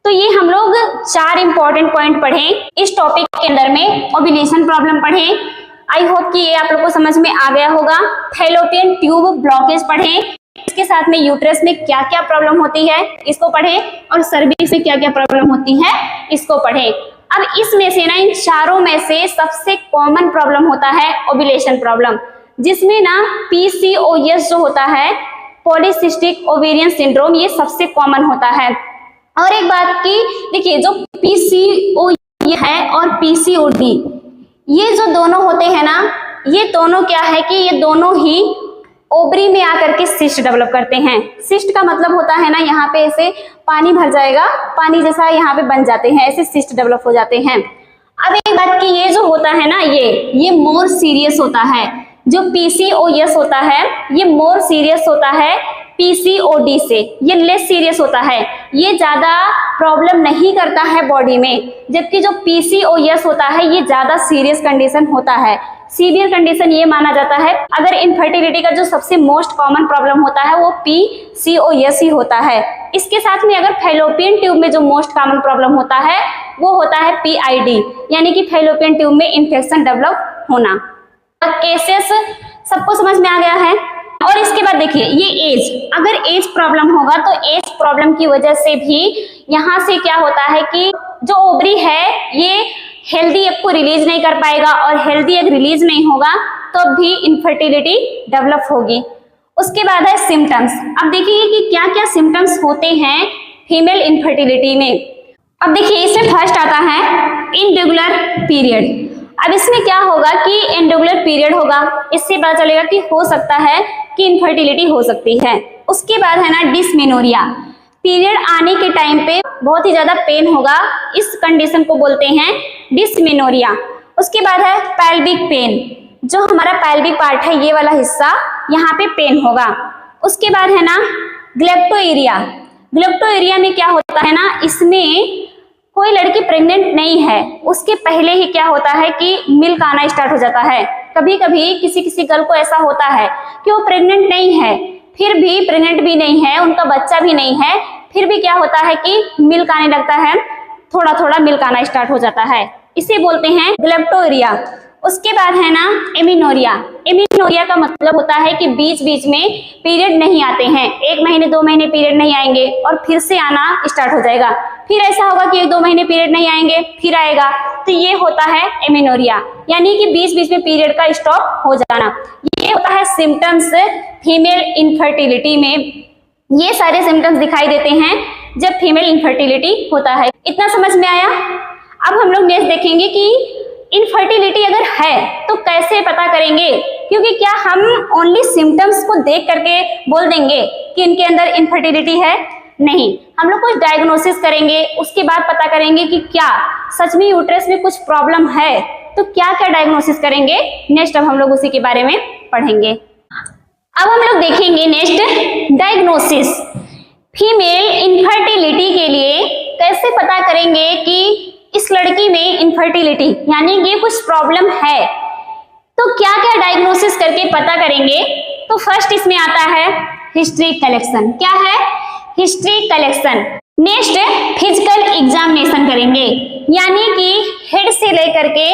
तो ये हम लोग 4 इंपॉर्टेंट पॉइंट पढ़े इस टॉपिक के अंदर में। ओव्यूलेशन प्रॉब्लम पढ़े, आई होप कि ये आप लोग को समझ में आ गया होगा। फैलोपियन ट्यूब ब्लॉकेज पढ़े, इसके साथ में यूट्रस में क्या क्या प्रॉब्लम होती है इसको पढ़े, और सर्विक्स में क्या क्या प्रॉब्लम होती है इसको पढ़े। अब इसमें से ना इन चारों में से सबसे कॉमन प्रॉब्लम होता है ओव्यूलेशन प्रॉब्लम, जिसमें ना PCOS जो होता है, पॉलीसिस्टिक ओवेरियन सिंड्रोम, ये सबसे कॉमन होता है। और एक बात की देखिए, जो PCOS है और PCOD, ये जो दोनों होते हैं ना, ये दोनों क्या है कि ये दोनों ही ओवरी में आकर के सिस्ट डेवलप करते हैं। सिस्ट का मतलब होता है ना यहाँ पे ऐसे पानी भर जाएगा, पानी जैसा यहाँ पे बन जाते हैं, ऐसे सिस्ट डेवलप हो जाते हैं। अब एक बात की ये जो होता है ना, ये मोर सीरियस होता है। जो PCOS होता है ये मोर सीरियस होता है PCOD से, ये लेस सीरियस होता है, ये ज्यादा प्रॉब्लम नहीं करता है बॉडी में, जबकि जो PCOS होता है ये ज्यादा सीरियस कंडीशन होता है। सीवियर कंडीशन ये माना जाता है। अगर इनफर्टिलिटी का जो सबसे मोस्ट कॉमन प्रॉब्लम होता है वो PCOS ही होता है। इसके साथ में अगर फैलोपियन ट्यूब में जो मोस्ट कॉमन प्रॉब्लम होता है वो होता है PID, यानी कि फैलोपियन ट्यूब में इंफेक्शन डेवलप होना। केसेस सबको समझ में आ गया है। और इसके बाद देखिए ये एज, अगर एज प्रॉब्लम होगा तो एज प्रॉब्लम की वजह से भी यहाँ से क्या होता है कि जो ओवरी है ये हेल्दी एग को रिलीज नहीं कर पाएगा, और हेल्दी एग रिलीज नहीं होगा तो भी इनफर्टिलिटी डेवलप होगी। उसके बाद है सिम्टम्स। अब देखिए कि क्या क्या सिम्टम्स होते हैं फीमेल इनफर्टिलिटी में। अब देखिए इसमें फर्स्ट आता है इनरेगुलर पीरियड। अब इसमें क्या होगा कि इनरेगुलर पीरियड होगा, इससे पता चलेगा कि हो सकता है कि इनफर्टिलिटी हो सकती है। उसके बाद है ना डिसमेनोरिया। पीरियड आने के टाइम पे बहुत ही ज्यादा पेन होगा, इस कंडीशन को बोलते हैं डिस्मेनोरिया। उसके बाद है पैल्विक पेन, जो हमारा पैल्विक पार्ट है ये वाला हिस्सा, यहाँ पे पेन होगा। उसके बाद है ना ग्लेप्टोइरिया। ग्लेप्टोइरिया में क्या होता है ना, इसमें कोई लड़की प्रेग्नेंट नहीं है उसके पहले ही क्या होता है कि मिल्क आना स्टार्ट हो जाता है। कभी कभी किसी किसी गर्ल को ऐसा होता है कि वो प्रेग्नेंट नहीं है, फिर भी प्रेग्नेंट भी नहीं है, उनका बच्चा भी नहीं है, फिर भी क्या होता है कि मिल्क आने लगता है, थोड़ा थोड़ा मिल्क आना स्टार्ट हो जाता है, इसे बोलते हैं ग्लेप्टोरिया। उसके बाद है ना एमिनोरिया। एमिनोरिया का मतलब होता है कि बीच बीच में पीरियड नहीं आते हैं, 1 महीने 2 महीने पीरियड नहीं आएंगे और फिर से आना स्टार्ट हो जाएगा, फिर ऐसा होगा कि 1-2 महीने पीरियड नहीं आएंगे फिर आएगा, तो ये होता है एमिनोरिया, यानी कि बीच बीच में पीरियड का स्टॉप हो जाना। ये होता है सिम्टम्स फीमेल इनफर्टिलिटी में, ये सारे सिम्टम्स दिखाई देते हैं जब फीमेल इनफर्टिलिटी होता है। इतना समझ में आया? अब हम लोग नेक्स्ट देखेंगे कि इनफर्टिलिटी अगर है तो कैसे पता करेंगे, क्योंकि क्या हम ओनली सिम्टम्स को देख करके बोल देंगे कि इनके अंदर इनफर्टिलिटी है? नहीं, हम लोग कुछ डायग्नोसिस करेंगे, उसके बाद पता करेंगे कि क्या सच में यूट्रस में कुछ प्रॉब्लम है, तो क्या क्या डायग्नोसिस करेंगे नेक्स्ट अब हम लोग उसी के बारे में पढ़ेंगे। अब हम लोग देखेंगे नेक्स्ट डायग्नोसिस। फीमेल इनफर्टिलिटी के लिए कैसे पता करेंगे कि इस लड़की में इनफर्टिलिटी यानी ये कुछ प्रॉब्लम है, तो क्या क्या डायग्नोसिस करके पता करेंगे। तो फर्स्ट इसमें आता है हिस्ट्री कलेक्शन। क्या है? History collection. Next physical examination करेंगे, यानी कि हेड से लेकर के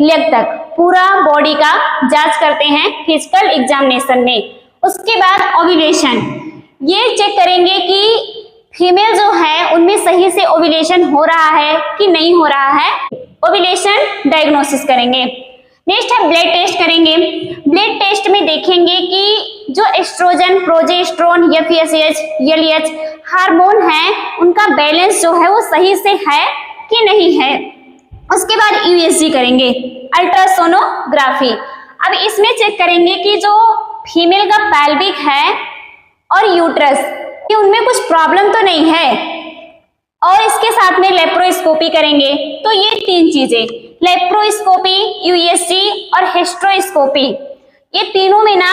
लेग तक पूरा बॉडी का जांच करते हैं फिजिकल एग्जामिनेशन में। उसके बाद ओव्यूलेशन, ये चेक करेंगे कि फीमेल जो है उनमें सही से ओव्यूलेशन हो रहा है कि नहीं हो रहा है, ओव्यूलेशन डायग्नोसिस करेंगे। नेक्स्ट है ब्लड टेस्ट करेंगे। ब्लड टेस्ट में देखेंगे कि जो oestrogen, progesterone, FSH, LH hormone है उनका बैलेंस जो है वो सही से है कि नहीं है। उसके बाद यूएसजी करेंगे, अल्ट्रासोनोग्राफी। अब इसमें चेक करेंगे कि जो फीमेल का पैल्विक है और यूट्रस कि उनमें कुछ प्रॉब्लम तो नहीं है, और इसके साथ में लेप्रोस्कोपी करेंगे। तो ये 3 चीजें, लेप्रोस्कोपी, यूएसजी और हिस्ट्रोस्कोपी, ये तीनों में ना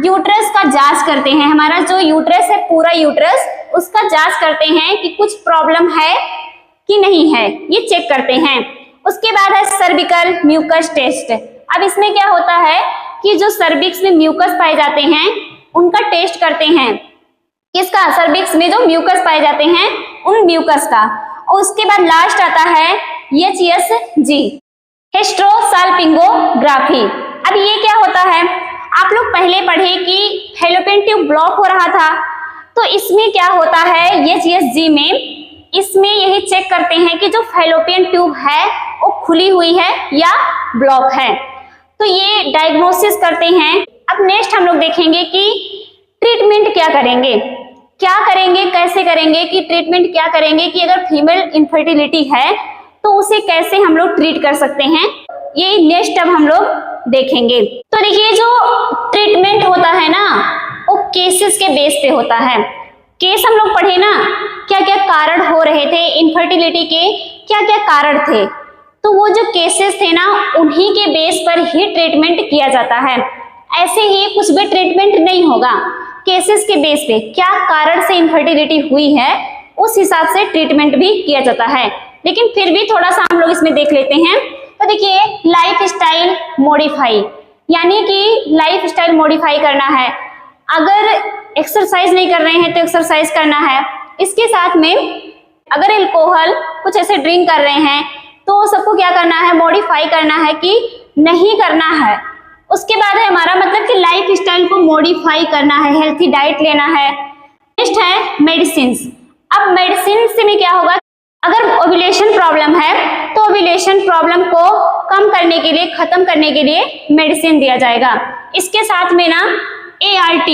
यूट्रस का जांच करते हैं। हमारा जो यूट्रस है पूरा यूट्रस, उसका जांच करते हैं कि कुछ प्रॉब्लम है कि नहीं है, ये चेक करते हैं। उसके बाद है सर्विकल म्यूकस टेस्ट। अब इसमें क्या होता है कि जो सर्विक्स में म्यूकस पाए जाते हैं उनका टेस्ट करते हैं, किसका? सर्विक्स में जो म्यूकस पाए जाते हैं उन म्यूकस का। और उसके बाद लास्ट आता है HSG, हिस्ट्रोसाल्पिंगोग्राफी। अब ये क्या होता है, आप लोग पहले पढ़े कि फैलोपियन ट्यूब ब्लॉक हो रहा था, तो इसमें क्या होता है HSG में, इसमें यही चेक करते हैं कि जो फैलोपियन ट्यूब है वो खुली हुई है या ब्लॉक है, तो ये डायग्नोसिस करते हैं। अब नेक्स्ट हम लोग देखेंगे कि ट्रीटमेंट क्या करेंगे, कैसे करेंगे कि ट्रीटमेंट क्या करेंगे कि अगर फीमेल इनफर्टिलिटी है तो उसे कैसे हम लोग ट्रीट कर सकते हैं, ये नेक्स्ट अब हम लोग देखेंगे। तो देखिए जो ट्रीटमेंट होता है ना वो केसेस के बेस पे होता है। केस हम लोग पढ़े ना, क्या क्या कारण हो रहे थे इनफर्टिलिटी के, क्या क्या कारण थे, तो वो जो केसेस थे ना उन्हीं के बेस पर ही ट्रीटमेंट किया जाता है। ऐसे ही कुछ भी ट्रीटमेंट नहीं होगा, केसेस के बेस पे क्या कारण से इनफर्टिलिटी हुई है उस हिसाब से ट्रीटमेंट भी किया जाता है। लेकिन फिर भी थोड़ा सा हम लोग इसमें देख लेते हैं। तो देखिए लाइफ स्टाइल मॉडिफाई, यानी कि लाइफ स्टाइल मॉडिफाई करना है। अगर एक्सरसाइज नहीं कर रहे हैं तो एक्सरसाइज करना है। इसके साथ में अगर अल्कोहल कुछ ऐसे ड्रिंक कर रहे हैं तो सबको क्या करना है, मॉडिफाई करना है कि नहीं करना है। उसके बाद है हमारा मतलब कि लाइफ स्टाइल को मॉडिफाई करना है, हेल्थी डाइट लेना है। नेक्स्ट है मेडिसिन। अब मेडिसिन से में क्या होगा, अगर ओव्यूलेशन प्रॉब्लम है तो ओव्यूलेशन प्रॉब्लम को कम करने के लिए, खत्म करने के लिए मेडिसिन दिया जाएगा। इसके साथ में ना ART।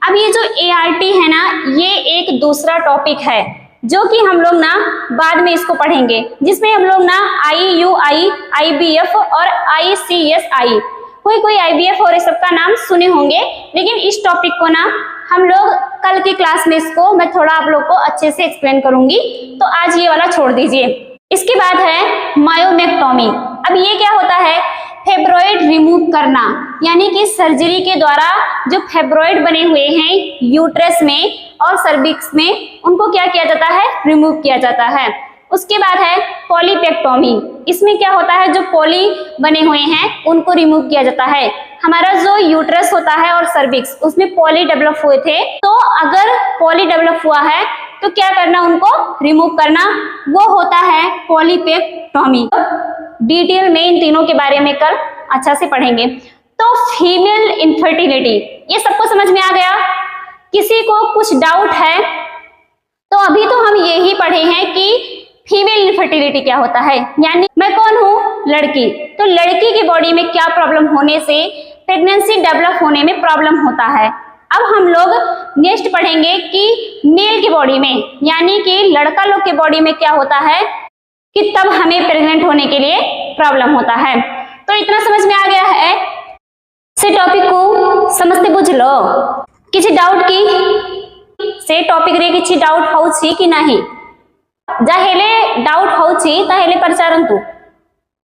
अब ये जो ART है ना ये एक दूसरा टॉपिक है जो कि हम लोग ना बाद में इसको पढ़ेंगे, जिसमें हम लोग ना IUI, IVF और ICSI, कोई IVF और इस सब का नाम सुने होंगे, लेकिन इस टॉपिक को ना हम लोग कल की क्लास में इसको मैं थोड़ा आप लोग को अच्छे से एक्सप्लेन करूंगी, तो आज ये वाला छोड़ दीजिए। इसके बाद है मायोमेक्टोमी। अब ये क्या होता है? फाइब्रॉइड रिमूव करना, यानी कि सर्जरी के द्वारा जो फाइब्रॉइड बने हुए हैं यूट्रस में और सर्विक्स में, उनको क्या किया जाता है? रिमूव किया जाता है। उसके बाद है पॉलीपेक्टोमी। इसमें क्या होता है? जो पॉली बने हुए हैं उनको रिमूव किया जाता है। हमारा जो यूट्रस होता है और सर्विक्स, उसमें पॉली डेवलप हुए थे, तो अगर पॉली डेवलप हुआ है तो क्या करना? उनको रिमूव करना, वो होता है पॉलीपेक्टोमी। डिटेल में इन तीनों के बारे में कल अच्छा से पढ़ेंगे। तो फीमेल इनफर्टिलिटी, ये सबको समझ में आ गया? किसी को कुछ डाउट है? तो अभी तो हम यही पढ़े हैं कि फीमेल इनफर्टिलिटी क्या होता है, यानी मैं कौन हूँ? लड़की। तो लड़की की बॉडी में क्या प्रॉब्लम होने से प्रेगनेंसी डेवलप होने में प्रॉब्लम होता है। अब हम लोग नेक्स्ट पढ़ेंगे कि मेल की बॉडी में, यानी कि लड़का लोग के बॉडी में क्या होता है कि तब हमें प्रेग्नेंट होने के लिए प्रॉब्लम होता है। तो इतना समझ में आ गया है? से टॉपिक को समझते बुझ लो। किसी डाउट की से टॉपिक रे किसी डाउट होउछि कि नहीं? जाहेले डाउट होउछि ताहेले पचारंतु,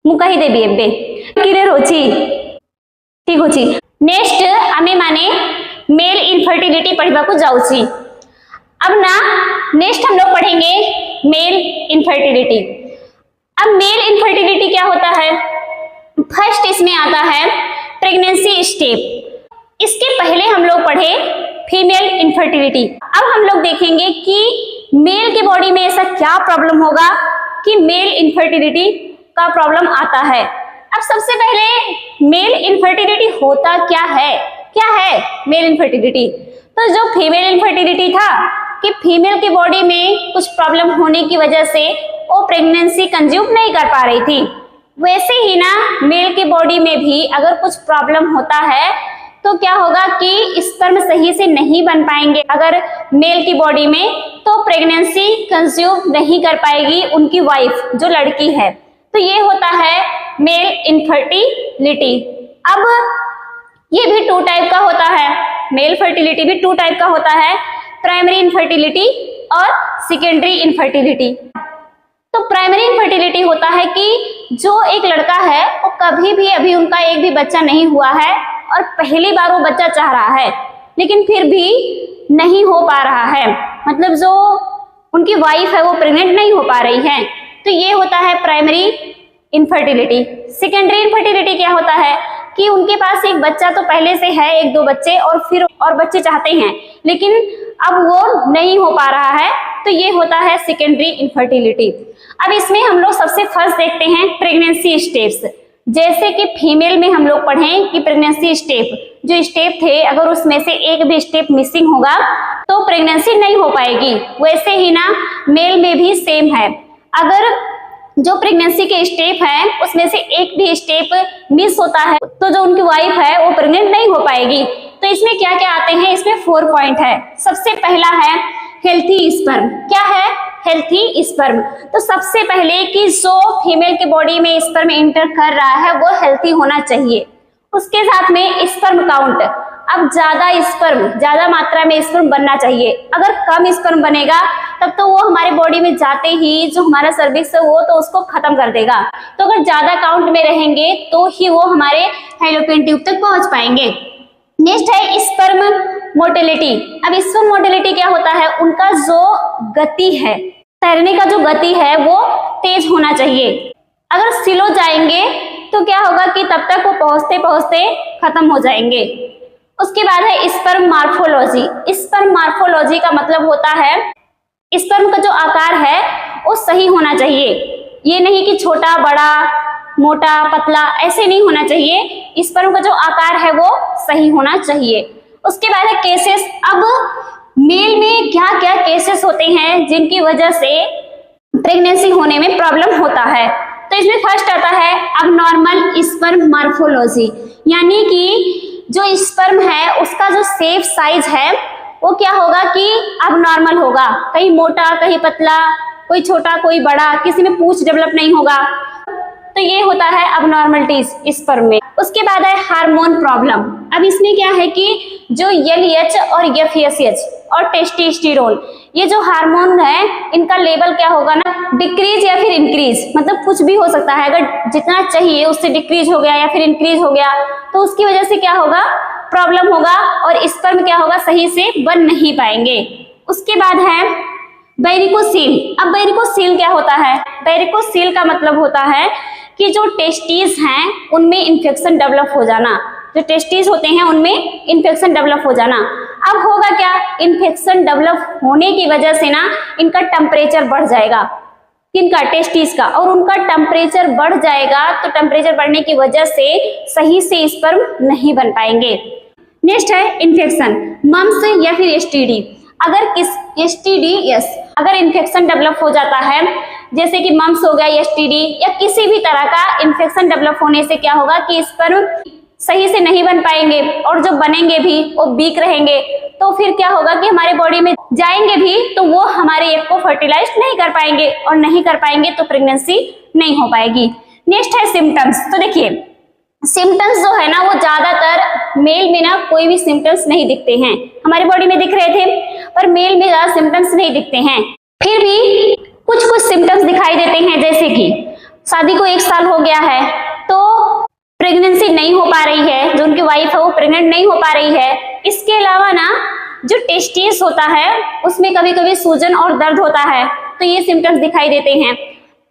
मु कहि देबी एबे क्लियर होछि। ठीक होछि। नेक्स्ट आमे माने मेल इनफर्टिलिटी पढ़िबा को जाउछि। अब ना नेक्स्ट हम लोग पढ़ेंगे मेल इनफर्टिलिटी। अब मेल इनफर्टिलिटी क्या होता है? फर्स्ट इसमें आता है प्रेगनेंसी स्टेप। इसके पहले हम लोग पढ़े फीमेल इनफर्टिलिटी। अब हम लोग देखेंगे कि मेल के बॉडी में ऐसा क्या प्रॉब्लम होगा कि मेल इनफर्टिलिटी का प्रॉब्लम आता है। अब सबसे पहले मेल इनफर्टिलिटी होता क्या है? क्या है मेल इनफर्टिलिटी? तो जो फीमेल इनफर्टिलिटी था कि फीमेल की बॉडी में कुछ प्रॉब्लम होने की वजह से वो प्रेगनेंसी कंज्यूम नहीं कर पा रही थी, वैसे ही ना मेल की बॉडी में भी अगर कुछ प्रॉब्लम होता है तो क्या होगा कि स्पर्म सही से नहीं बन पाएंगे अगर मेल की बॉडी में, तो प्रेगनेंसी कंज्यूम नहीं कर पाएगी उनकी वाइफ जो लड़की है। तो ये होता है मेल इनफर्टिलिटी। अब ये भी 2 टाइप का होता है, मेल फर्टिलिटी भी 2 टाइप का होता है, प्राइमरी इनफर्टिलिटी और सेकेंडरी इनफर्टिलिटी। तो प्राइमरी इनफर्टिलिटी होता है कि जो एक लड़का है वो कभी भी अभी उनका एक भी बच्चा नहीं हुआ है और पहली बार वो बच्चा चाह रहा है, लेकिन फिर भी नहीं हो पा रहा है, मतलब जो उनकी वाइफ है वो प्रेग्नेंट नहीं हो पा रही है, तो ये होता है प्राइमरी इनफर्टिलिटी। सेकेंडरी इनफर्टिलिटी क्या होता है कि उनके पास एक बच्चा तो पहले से है, 1-2 बच्चे, और फिर और बच्चे चाहते हैं लेकिन अब वो नहीं हो पा रहा है, तो ये होता है सेकेंडरी इनफर्टिलिटी। अब इसमें हम लोग सबसे फर्स्ट देखते हैं प्रेगनेंसी स्टेप्स। जैसे कि फीमेल में हम लोग पढ़ें कि प्रेगनेंसी स्टेप, जो स्टेप थे अगर उसमें से एक भी स्टेप मिसिंग होगा तो प्रेगनेंसी नहीं हो पाएगी, वैसे ही ना मेल में भी सेम है। अगर जो प्रेगनेंसी के स्टेप है उसमें से एक भी स्टेप मिस होता है तो जो उनकी वाइफ है वो प्रेग्नेंट नहीं हो पाएगी। तो इसमें क्या क्या आते हैं? इसमें 4 पॉइंट है। सबसे पहला है हेल्थी स्पर्म। क्या है? Healthy sperm. तो सबसे पहले कि जो फीमेल के बॉडी में स्पर्म इंटर कर रहा है वो हेल्थी होना चाहिए। उसके साथ में स्पर्म काउंट, अब ज्यादा मात्रा में स्पर्म बनना चाहिए। अगर कम स्पर्म बनेगा तब तो वो हमारे बॉडी में जाते ही जो हमारा सर्विक्स है वो तो उसको खत्म कर देगा, तो अगर ज्यादा काउंट में रहेंगे तो ही वो हमारे फैलोपियन ट्यूब तक पहुंच पाएंगे। नेक्स्ट है स्पर्म मोटिलिटी। अब स्पर्म मोटिलिटी क्या होता है? उनका जो गति है, तैरने का जो गति है वो तेज होना चाहिए। अगर स्लो जाएंगे तो क्या होगा कि तब तक वो पहुंचते पहुंचते खत्म हो जाएंगे। उसके बाद है स्पर्म मार्फोलॉजी। स्पर्म मार्फोलॉजी का मतलब होता है स्पर्म का जो आकार है वो सही होना चाहिए। ये नहीं कि छोटा बड़ा मोटा पतला, ऐसे नहीं होना चाहिए। स्पर्म का जो आकार है वो सही होना चाहिए। उसके बाद है केसेस। अब मेल में क्या क्या केसेस होते हैं जिनकी वजह से प्रेगनेंसी होने में प्रॉब्लम होता है? तो इसमें फर्स्ट आता है अबनॉर्मल स्पर्म मार्फोलॉजी, यानी कि जो स्पर्म है उसका जो शेप साइज है वो क्या होगा कि अबनॉर्मल होगा, कहीं मोटा कहीं पतला, कोई छोटा कोई बड़ा, किसी में पूंछ डेवलप नहीं होगा। तो ये होता है अबनॉर्मलिटीज स्पर्म में। उसके बाद है हार्मोन प्रॉब्लम। अब इसमें क्या है कि जो LH और FSH और टेस्टोस्टेरोन, ये जो हार्मोन है इनका लेवल क्या होगा ना, डिक्रीज या फिर इंक्रीज, मतलब कुछ भी हो सकता है। अगर जितना चाहिए उससे डिक्रीज हो गया या फिर इंक्रीज हो गया तो उसकी वजह से क्या होगा, प्रॉब्लम होगा और स्पर्म क्या होगा, सही से बन नहीं पाएंगे। उसके बाद है वेरिकोसील। अब वेरिकोसील क्या होता है, वेरिकोसील का मतलब होता है कि जो टेस्टिस हैं उनमें इंफेक्शन डेवलप हो जाना, जो टेस्टिस होते हैं उनमें इंफेक्शन डेवलप हो जाना। अब होगा क्या, इन्फेक्शन डेवलप होने की वजह से ना इनका टेम्परेचर बढ़ जाएगा, किनका, टेस्टिस का, और उनका टेम्परेचर बढ़ जाएगा तो टेम्परेचर बढ़ने की वजह से सही से स्पर्म नहीं बन पाएंगे। नेक्स्ट है इन्फेक्शन, मम्स या फिर STD। अगर किस STD, अगर इन्फेक्शन डेवलप हो जाता है, जैसे कि मम्स हो गया, STD या किसी भी तरह का इन्फेक्शन डेवलप होने से क्या होगा कि स्पर्म सही से नहीं बन पाएंगे और जो बनेंगे भी वो वीक रहेंगे। तो फिर क्या होगा कि हमारे बॉडी में जाएंगे भी तो वो हमारे एग को फर्टिलाइज नहीं कर पाएंगे, और नहीं कर पाएंगे तो प्रेगनेंसी नहीं हो पाएगी। नेक्स्ट है सिम्टम्स। तो देखिए सिम्टम्स जो है ना वो ज्यादातर मेल में ना कोई भी सिम्टम्स नहीं दिखते हैं, हमारे बॉडी में दिख रहे थे पर मेल में ज्यादा सिम्टम्स नहीं दिखते हैं। फिर भी कुछ कुछ सिम्टम्स दिखाई देते हैं, जैसे कि शादी को 1 साल हो गया है तो प्रेगनेंसी नहीं हो पा रही है, जो उनकी वाइफ है वो प्रेग्नेंट नहीं हो पा रही है। इसके अलावा ना जो टेस्टिस होता है उसमें कभी कभी सूजन और दर्द होता है, तो ये सिम्टम्स दिखाई देते हैं।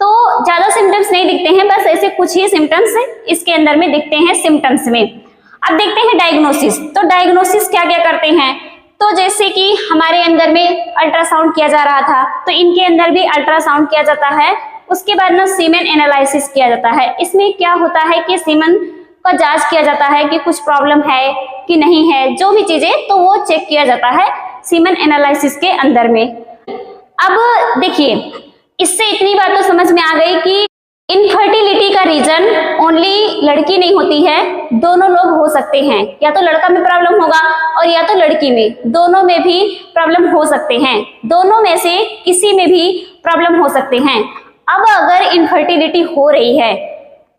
तो ज्यादा सिम्टम्स नहीं दिखते हैं, बस ऐसे कुछ ही सिम्टम्स इसके अंदर में दिखते हैं सिम्टम्स में। अब देखते हैं डायग्नोसिस। तो डायग्नोसिस क्या क्या करते हैं, तो जैसे कि हमारे अंदर में अल्ट्रासाउंड किया जा रहा था तो इनके अंदर भी अल्ट्रासाउंड किया जाता है। उसके बाद ना सीमेन एनालिसिस किया जाता है। इसमें क्या होता है कि सीमेन का जांच किया जाता है कि कुछ प्रॉब्लम है कि नहीं है, जो भी चीजें तो वो चेक किया जाता है सीमेन एनालिसिस के अंदर में। अब देखिए इससे इतनी बात तो समझ में आ गई कि इनफर्टिलिटी का रीजन ओनली लड़की नहीं होती है, दोनों लोग हो सकते हैं, या तो लड़का में प्रॉब्लम होगा और या तो लड़की में, दोनों में भी प्रॉब्लम हो सकते हैं, दोनों में से किसी में भी प्रॉब्लम हो सकते हैं। अब अगर इनफर्टिलिटी हो रही है,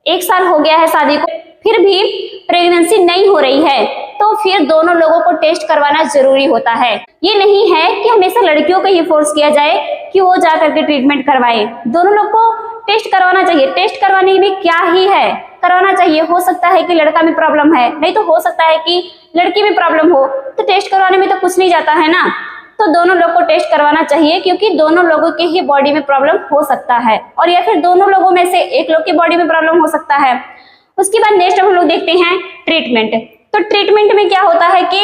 1 साल हो गया है शादी को फिर भी प्रेगनेंसी नहीं हो रही है, तो फिर दोनों लोगों को टेस्ट करवाना जरूरी होता है। ये नहीं है कि हमेशा लड़कियों को ही फोर्स किया जाए कि वो जा करके ट्रीटमेंट करवाए, दोनों लोग को टेस्ट करवाना चाहिए। टेस्ट करवाने में क्या ही है, करवाना चाहिए। हो सकता है कि लड़का में प्रॉब्लम है, नहीं तो हो सकता है कि लड़की में प्रॉब्लम हो, तो टेस्ट करवाने में तो कुछ नहीं जाता है ना। तो दोनों लोग को टेस्ट करवाना चाहिए, क्योंकि दोनों लोगों के ही बॉडी में प्रॉब्लम हो सकता है, और या फिर दोनों लोगों में से एक लोग की बॉडी में प्रॉब्लम हो सकता है। उसके बाद नेक्स्ट हम लोग देखते हैं ट्रीटमेंट। तो ट्रीटमेंट में क्या होता है कि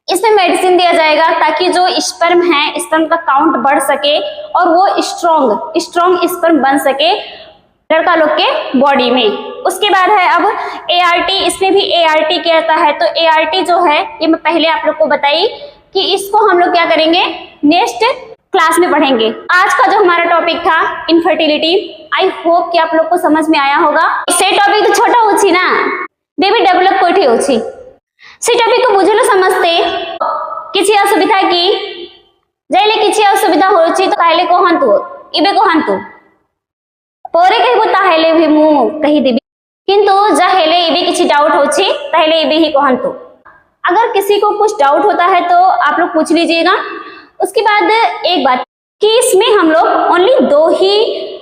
इसमें मेडिसिन दिया जाएगा ताकि जो स्पर्म है, स्पर्म का काउंट बढ़ सके और वो स्ट्रॉन्ग स्पर्म बन सके लड़का लोग के बॉडी में। उसके बाद है अब ART। इसमें भी ART किया जाता है। तो ART जो है ये मैं पहले आप लोग को बताई कि इसको हम लोग क्या करेंगे, नेक्स्ट क्लास में पढ़ेंगे। आज का जो हमारा टॉपिक था इनफर्टिलिटी, आई होप कि आप लोग को समझ में आया होगा। से टॉपिक तो छोटा होची ना, बेबी डेवलप कोठी होची, से टॉपिक को बुझलो समझते किसी असुविधा की जाइले किसी असुविधा होची तो कहले कहंतु, इबे कहंतु परे कहबो ताहेले भी मु कहि देबी, किंतु जाहेले इबे किसी डाउट होची ताहेले इबे ही कहंतु। अगर किसी को कुछ डाउट होता है तो आप लोग पूछ लीजिएगा। उसके बाद एक बात कि इसमें हम लोग ओनली 2 ही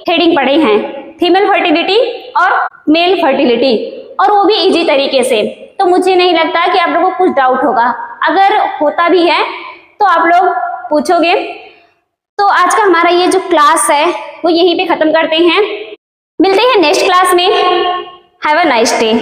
हेडिंग पढ़े हैं, फीमेल फर्टिलिटी और मेल फर्टिलिटी, और वो भी इजी तरीके से। तो मुझे नहीं लगता कि आप लोगों को कुछ डाउट होगा, अगर होता भी है तो आप लोग पूछोगे। तो आज का हमारा ये जो क्लास है वो यहीं पे खत्म करते हैं, मिलते हैं नेक्स्ट क्लास में। Have a nice day.